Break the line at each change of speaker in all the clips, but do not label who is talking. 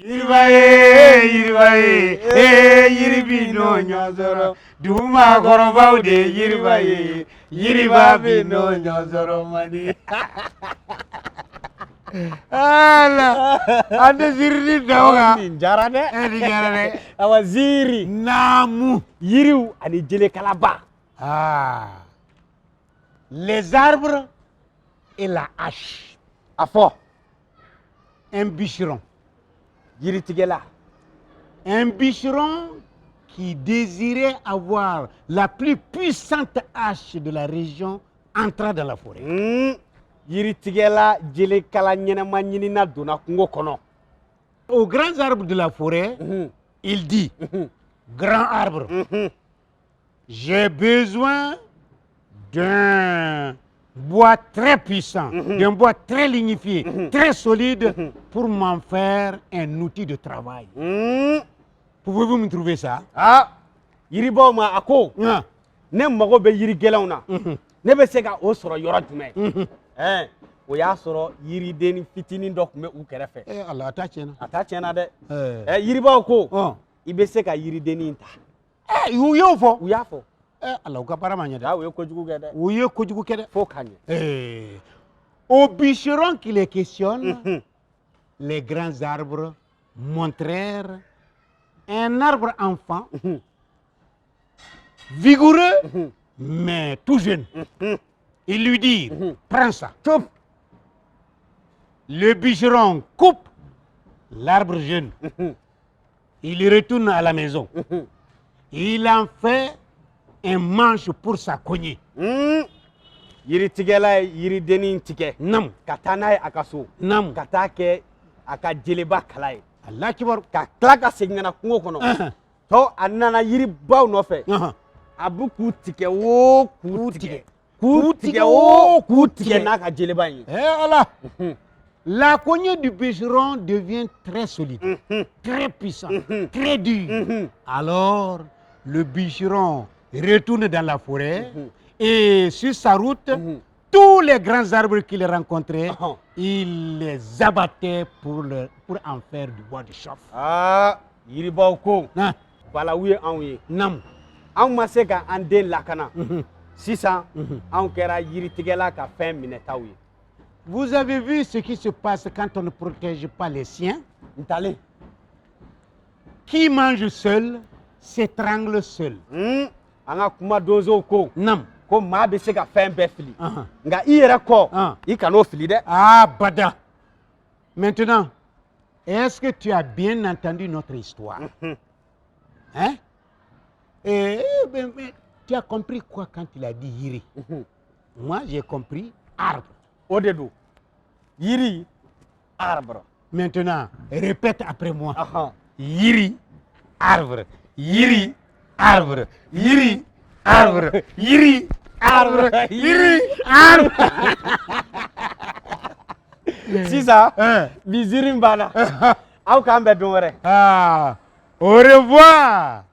Yiribaye, yiribino nyozoro. Duma goroba de yiribaye, yiribabino nyozoro mani. Ala, ande zirni dawa.
Jarane.
Jarane.
Awa ziri.
Namu.
Yiriu ani jele kalaba.
Les arbres et la hache.
Afo.
Un bûcheron.
Yiri tigela.
Un bûcheron qui désirait avoir la plus puissante hache de la région entra dans la forêt.
Yiri tigela jele kala ñenema ñinina dona kungo kono.
Aux grands arbres de la forêt, il dit, grand arbre, j'ai besoin d'un bois très puissant, d'un bois très lignifié, très solide pour m'en faire un outil de travail. Pouvez-vous me trouver ça?
Yiri baw ma ako. Ne mago be yiri gelaw na. Ne be se ka o soro yoro jume. O y'a sɔrɔ yiriden fitinin dɔ tun bɛ u kɛrɛfɛ.
Allah, a t'a tiɲɛ na.
A t'a tiɲɛ na dɛ. Yiribaw ko i bɛ se ka yiridennin ta.
U y'o fɔ.
U y'a fɔ.
Allah, u ka baara ma ɲɛ dɛ.
U ye kojugu kɛ dɛ.
U ye kojugu kɛ dɛ.
Fo ka ɲɛ.
Au bûcheron qui les questionne, les grands arbres montrèrent un arbre enfant, vigoureux, mais tout jeune. Ils lui dirent, prends ça. Le bûcheron coupe l'arbre jeune. Il retourne à la maison. Il en fait un manche pour sa cognée.
Yiri tigɛla ye yiridennin tigɛ.
Nam.
Ka taa n'a ye a ka so.
Nam.
Ka taa kɛ a ka jeleba kala ye.
Allah kibaru.
Ka tila ka segin ka na kungo kɔnɔ. Tɔ a nana yiribaw nɔfɛ. A bɛ k'u tigɛ o k'u tigɛ. K'u tigɛ o k'u tigɛ n'a ka jeleba in ye.
Allah. La cognée du bûcheron devient très solide, très puissant, très dur. Alors, le bûcheron retourne dans la forêt et sur sa route, tous les grands arbres qu'il rencontrait, il les abattait pour en faire du bois de chauffe.
Yiribaw ko. Voilà où est anw ye.
Nam.
Anw ma se ka an den lakana. Sisan anw kɛra yiritigɛla ka fɛn minɛtaw ye.
Vous avez vu ce qui se passe quand on ne protège pas les siens?
Ntale.
Qui mange seul s'étrangle seul.
An ka kuma donsow ko.
Nam.
Ko maa bɛ se ka fɛn bɛɛ fili. Nka i yɛrɛ kɔ i kan'o fili dɛ.
Bada. Maintenant, est-ce que tu as bien entendu notre histoire? Hein? Mais tu as compris quoi quand il a dit Yiri? Moi, j'ai compris arbre.
O de do. Yiri, arbre.
Maintenant, répète après moi. Yiri, arbre. Yiri, arbre. Yiri, arbre. Yiri, arbre. Yiri, arbre.
Sisan, bi ziiri banna. Aw k'an bɛn don wɛrɛ.
Au revoir.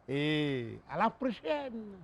Et à la prochaine.